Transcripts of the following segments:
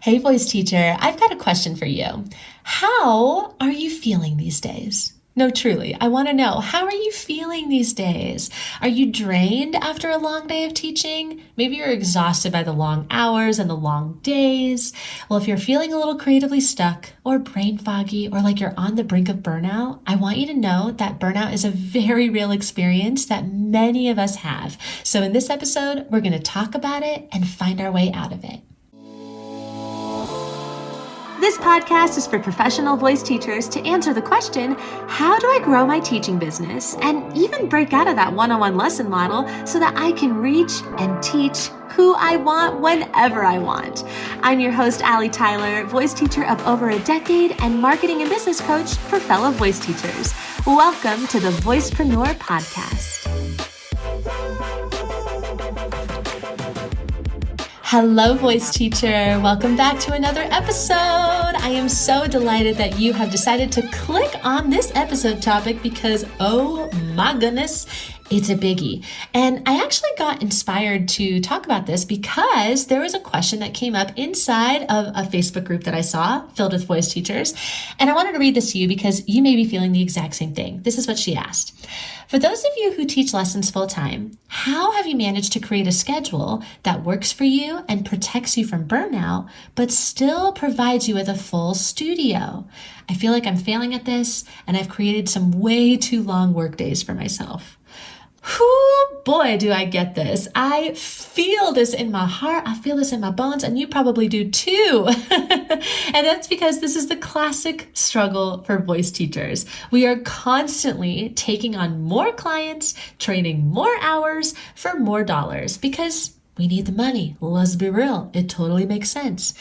Hey, voice teacher, I've got a question for you. How are you feeling these days? No, truly, I want to know, how are you feeling these days? Are you drained after a long day of teaching? Maybe you're exhausted by the long hours and the long days. Well, if you're feeling a little creatively stuck or brain foggy or like you're on the brink of burnout, I want you to know that burnout is a very real experience that many of us have. So in this episode, we're going to talk about it and find our way out of it. This podcast is for professional voice teachers to answer the question, how do I grow my teaching business and even break out of that one-on-one lesson model so that I can reach and teach who I want whenever I want. I'm your host, Allie Tyler, voice teacher of over a decade and marketing and business coach for fellow voice teachers. Welcome to the Voicepreneur Podcast. Hello, voice teacher. Welcome back to another episode. I am so delighted that you have decided to click on this episode topic because, oh my goodness, it's a biggie. And I actually got inspired to talk about this because there was a question that came up inside of a Facebook group that I saw filled with voice teachers. And I wanted to read this to you because you may be feeling the exact same thing. This is what she asked. For those of you who teach lessons full time, how have you managed to create a schedule that works for you and protects you from burnout, but still provides you with a full studio? I feel like I'm failing at this and I've created some way too long work days for myself. Whoo, boy, do I get this. I feel this in my heart. I feel this in my bones, and you probably do too. And that's because this is the classic struggle for voice teachers. We are constantly taking on more clients, training more hours for more dollars because we need the money. Let's be real. It totally makes sense.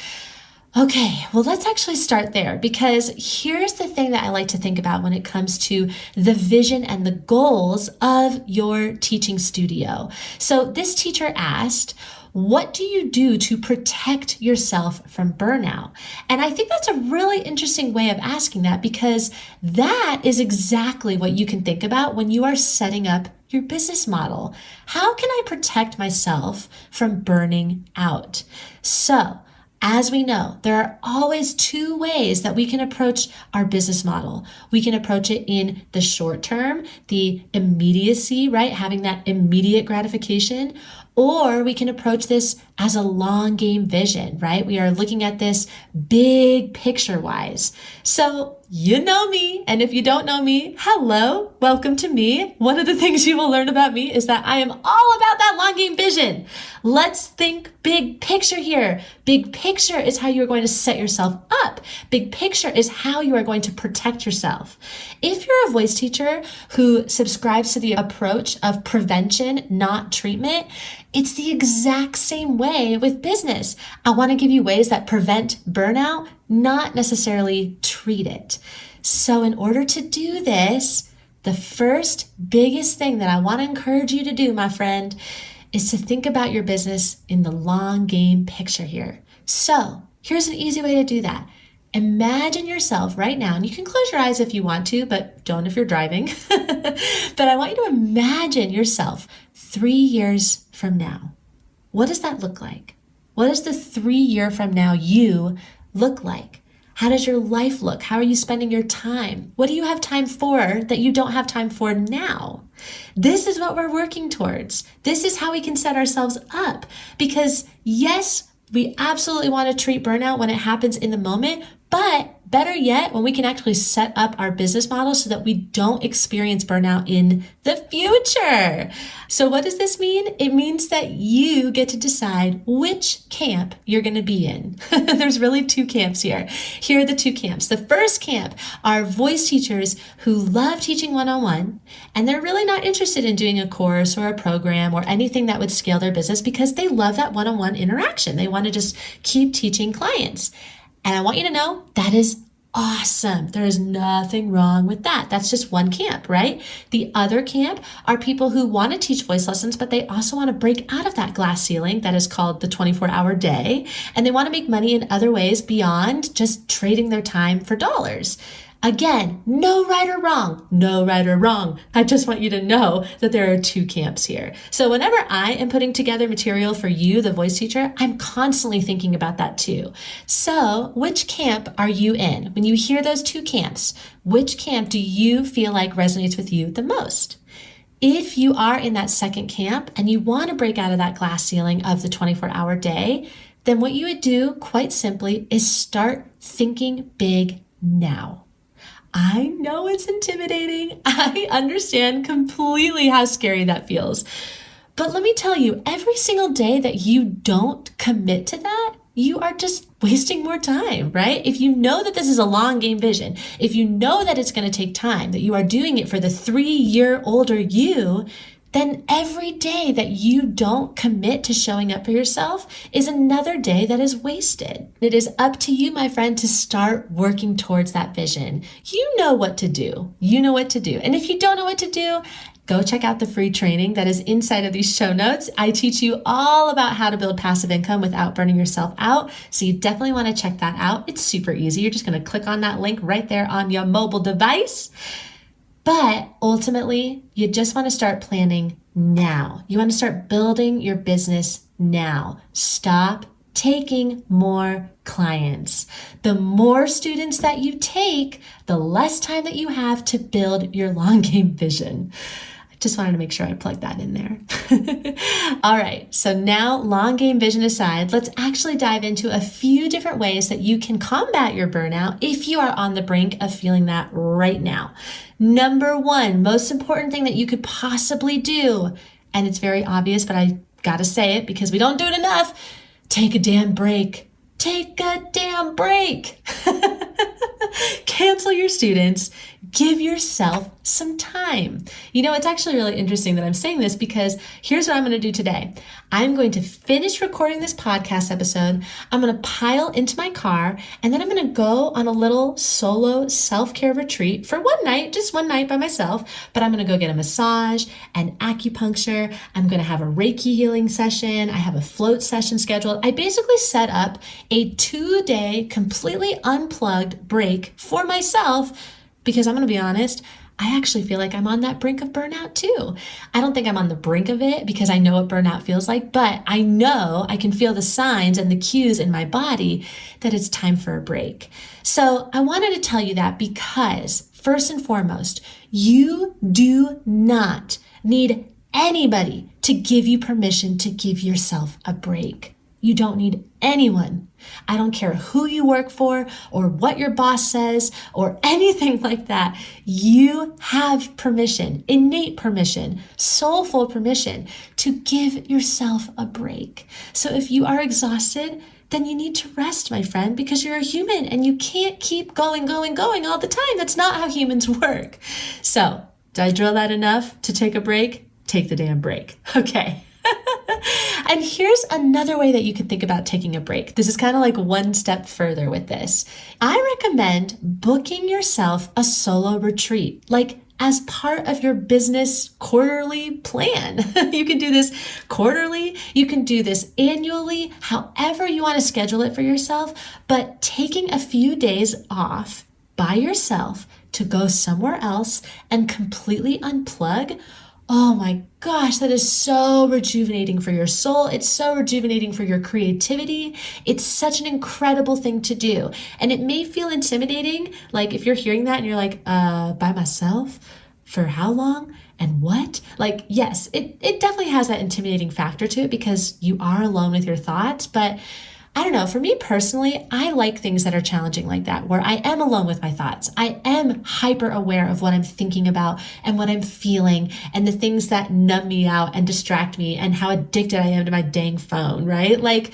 Okay, well, let's actually start there because here's the thing that I like to think about when it comes to the vision and the goals of your teaching studio. So this teacher asked, what do you do to protect yourself from burnout? And I think that's a really interesting way of asking that because that is exactly what you can think about when you are setting up your business model. How can I protect myself from burning out? So, as we know, there are always two ways that we can approach our business model. We can approach it in the short term, the immediacy, right? Having that immediate gratification, or we can approach this as a long game vision, right? We are looking at this big picture wise. So you know me, and if you don't know me, hello, welcome to me. One of the things you will learn about me is that I am all about that long game vision. Let's think big picture here. Big picture is how you are going to set yourself up. Big picture is how you are going to protect yourself. If you're a voice teacher who subscribes to the approach of prevention, not treatment, it's the exact same way with business. I want to give you ways that prevent burnout, not necessarily treat it. So in order to do this, the first biggest thing that I want to encourage you to do, my friend, is to think about your business in the long game picture here. So here's an easy way to do that. Imagine yourself right now, and you can close your eyes if you want to, but don't if you're driving. But I want you to imagine yourself 3 years from now. What does that look like? What does the 3 year from now you look like? How does your life look? How are you spending your time? What do you have time for that you don't have time for now? This is what we're working towards. This is how we can set ourselves up. Because yes, we absolutely want to treat burnout when it happens in the moment, but better yet, when we can actually set up our business model so that we don't experience burnout in the future. So what does this mean? It means that you get to decide which camp you're going to be in. There's really two camps here. Here are the two camps. The first camp are voice teachers who love teaching one-on-one, and they're really not interested in doing a course or a program or anything that would scale their business because they love that one-on-one interaction. They want to just keep teaching clients. And I want you to know that is awesome. There is nothing wrong with that. That's just one camp, right? The other camp are people who want to teach voice lessons, but they also want to break out of that glass ceiling that is called the 24-hour day. And they want to make money in other ways beyond just trading their time for dollars. Again, no right or wrong, no right or wrong. I just want you to know that there are two camps here. So whenever I am putting together material for you, the voice teacher, I'm constantly thinking about that too. So which camp are you in? When you hear those two camps, which camp do you feel like resonates with you the most? If you are in that second camp and you want to break out of that glass ceiling of the 24-hour day, then what you would do, quite simply, is start thinking big now. I know it's intimidating. I understand completely how scary that feels. But let me tell you, every single day that you don't commit to that, you are just wasting more time, right? If you know that this is a long game vision, if you know that it's going to take time, that you are doing it for the 3-year-older you, then every day that you don't commit to showing up for yourself is another day that is wasted. It is up to you, my friend, to start working towards that vision. You know what to do. You know what to do. And if you don't know what to do, go check out the free training that is inside of these show notes. I teach you all about how to build passive income without burning yourself out. So you definitely want to check that out. It's super easy. You're just going to click on that link right there on your mobile device. But ultimately, you just want to start planning now. You want to start building your business now. Stop taking more clients. The more students that you take, the less time that you have to build your long game vision. Just wanted to make sure I plugged that in there. All right, so now long game vision aside, let's actually dive into a few different ways that you can combat your burnout if you are on the brink of feeling that right now. Number one, most important thing that you could possibly do, and it's very obvious, but I gotta say it because we don't do it enough, take a damn break. Take a damn break. Cancel your students. Give yourself some time. You know, it's actually really interesting that I'm saying this because here's what I'm going to do today. I'm going to finish recording this podcast episode. I'm going to pile into my car, and then I'm going to go on a little solo self-care retreat for one night, just one night by myself, but I'm going to go get a massage and acupuncture. I'm going to have a Reiki healing session. I have a float session scheduled. I basically set up a 2-day completely unplugged break for myself because I'm going to be honest, I actually feel like I'm on that brink of burnout too. I don't think I'm on the brink of it because I know what burnout feels like, but I know I can feel the signs and the cues in my body that it's time for a break. So I wanted to tell you that because first and foremost, you do not need anybody to give you permission to give yourself a break. You don't need anyone. I don't care who you work for or what your boss says or anything like that. You have permission, innate permission, soulful permission to give yourself a break. So if you are exhausted, then you need to rest, my friend, because you're a human and you can't keep going all the time. That's not how humans work. So did I drill that enough to take a break? Take the damn break. Okay. And here's another way that you could think about taking a break. This is kind of like one step further with this. I recommend booking yourself a solo retreat, like as part of your business quarterly plan. You can do this quarterly, you can do this annually, however you want to schedule it for yourself, but taking a few days off by yourself to go somewhere else and completely unplug. Oh my gosh, that is so rejuvenating for your soul. It's so rejuvenating for your creativity. It's such an incredible thing to do. And it may feel intimidating, like if you're hearing that and you're like, by myself? For how long? And what? Like, yes, it definitely has that intimidating factor to it because you are alone with your thoughts, but I don't know, for me personally, I like things that are challenging like that, where I am alone with my thoughts. I am hyper aware of what I'm thinking about and what I'm feeling and the things that numb me out and distract me and how addicted I am to my dang phone, right? Like,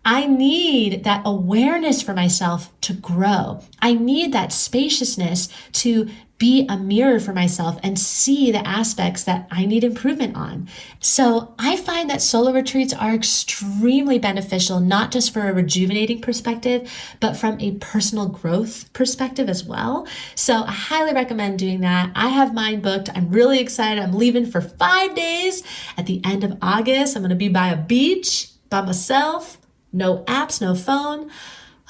I need that awareness for myself to grow. I need that spaciousness to be a mirror for myself and see the aspects that I need improvement on. So I find that solo retreats are extremely beneficial, not just for a rejuvenating perspective, but from a personal growth perspective as well. So I highly recommend doing that. I have mine booked. I'm really excited. I'm leaving for 5 days at the end of August. I'm going to be by a beach by myself. No apps, no phone.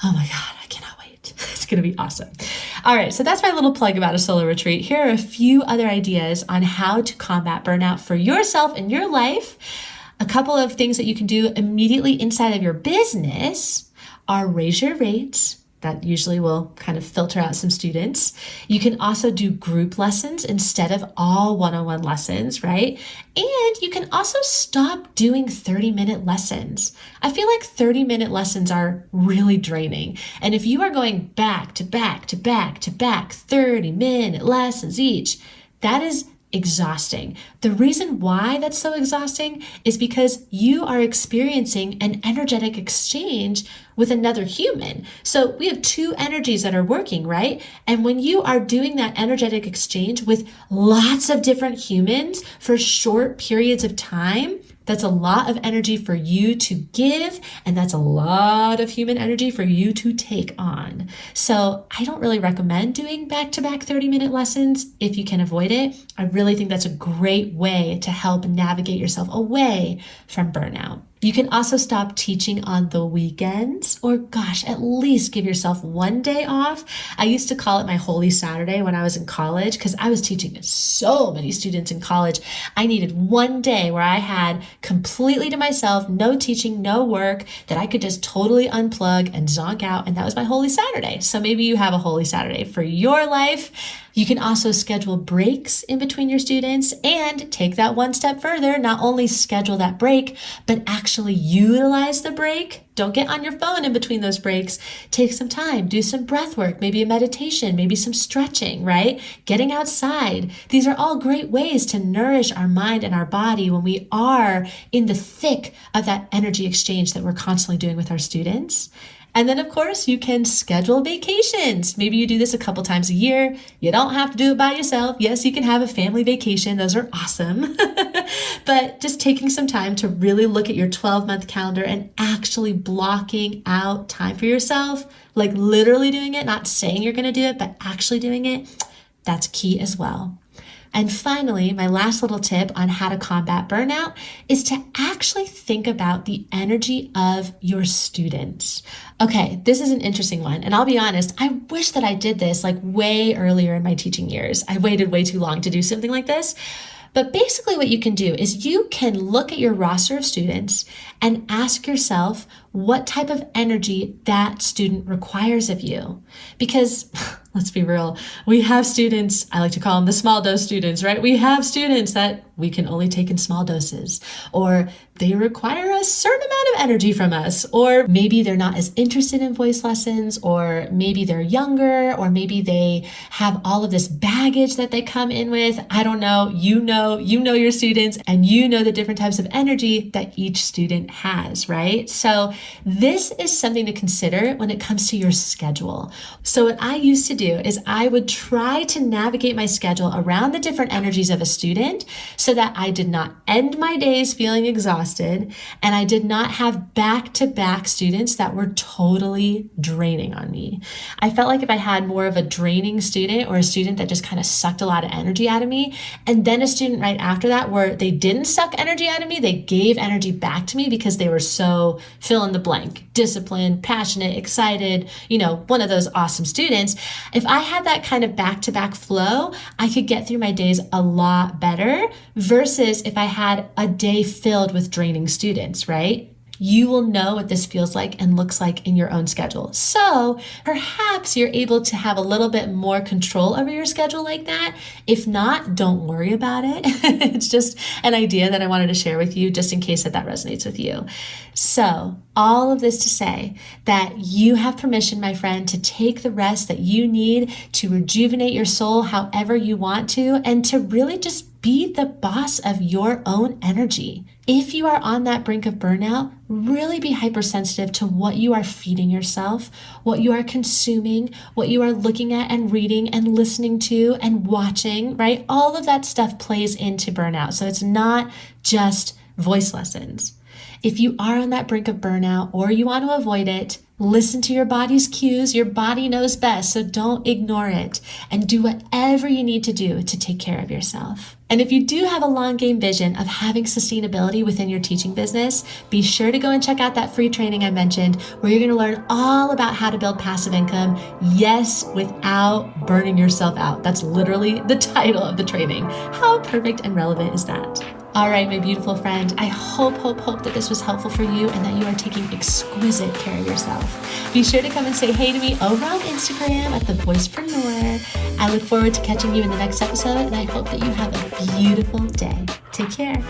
Oh my God, I cannot wait. It's going to be awesome. All right, so that's my little plug about a solo retreat. Here are a few other ideas on how to combat burnout for yourself in your life. A couple of things that you can do immediately inside of your business are raise your rates. That usually will kind of filter out some students. You can also do group lessons instead of all one-on-one lessons, right? And you can also stop doing 30-minute lessons. I feel like 30-minute lessons are really draining. And if you are going back to back to back to back 30-minute lessons each, that is exhausting. The reason why that's so exhausting is because you are experiencing an energetic exchange with another human. So we have two energies that are working, right? And when you are doing that energetic exchange with lots of different humans for short periods of time, that's a lot of energy for you to give, and that's a lot of human energy for you to take on. So I don't really recommend doing back-to-back 30-minute lessons if you can avoid it. I really think that's a great way to help navigate yourself away from burnout. You can also stop teaching on the weekends, or at least give yourself one day off. I used to call it my Holy Saturday when I was in college because I was teaching so many students in college. I needed one day where I had completely to myself, no teaching, no work, that I could just totally unplug and zonk out. And that was my Holy Saturday. So maybe you have a Holy Saturday for your life. You can also schedule breaks in between your students and take that one step further. Not only schedule that break, but actually utilize the break. Don't get on your phone in between those breaks. Take some time, do some breath work, maybe a meditation, maybe some stretching, right? Getting outside. These are all great ways to nourish our mind and our body when we are in the thick of that energy exchange that we're constantly doing with our students. And then, of course, you can schedule vacations. Maybe you do this a couple times a year. You don't have to do it by yourself. Yes, you can have a family vacation. Those are awesome. But just taking some time to really look at your 12-month calendar and actually blocking out time for yourself, like literally doing it, not saying you're going to do it, but actually doing it, that's key as well. And finally, my last little tip on how to combat burnout is to actually think about the energy of your students. Okay, this is an interesting one. And I'll be honest, I wish that I did this like way earlier in my teaching years. I waited way too long to do something like this. But basically what you can do is you can look at your roster of students and ask yourself what type of energy that student requires of you. Because let's be real, we have students, I like to call them the small dose students, right? We have students that we can only take in small doses, or they require a certain amount of energy from us, or maybe they're not as interested in voice lessons, or maybe they're younger, or maybe they have all of this baggage that they come in with. I don't know. You know your students, and you know the different types of energy that each student has, right? So this is something to consider when it comes to your schedule. So what I used to do is I would try to navigate my schedule around the different energies of a student so that I did not end my days feeling exhausted, and I did not have back-to-back students that were totally draining on me. I felt like if I had more of a draining student, or a student that just kind of sucked a lot of energy out of me, and then a student right after that where they didn't suck energy out of me, they gave energy back to me because they were so fill in the blank, disciplined, passionate, excited, one of those awesome students. If I had that kind of back-to-back flow, I could get through my days a lot better versus if I had a day filled with draining students, right? You will know what this feels like and looks like in your own schedule. So perhaps you're able to have a little bit more control over your schedule like that. If not, don't worry about it. It's just an idea that I wanted to share with you just in case that resonates with you. So all of this to say that you have permission, my friend, to take the rest that you need to rejuvenate your soul however you want to, and to really just be the boss of your own energy. If you are on that brink of burnout, really be hypersensitive to what you are feeding yourself, what you are consuming, what you are looking at and reading and listening to and watching, right? All of that stuff plays into burnout. So it's not just voice lessons. If you are on that brink of burnout or you want to avoid it, listen to your body's cues. Your body knows best, so don't ignore it and do whatever you need to do to take care of yourself. And if you do have a long game vision of having sustainability within your teaching business, be sure to go and check out that free training I mentioned where you're going to learn all about how to build passive income, yes, without burning yourself out. That's literally the title of the training. How perfect and relevant is that? All right, my beautiful friend, I hope that this was helpful for you and that you are taking exquisite care of yourself. Be sure to come and say hey to me over on Instagram at the Voicepreneur. I look forward to catching you in the next episode, and I hope that you have a beautiful day. Take care.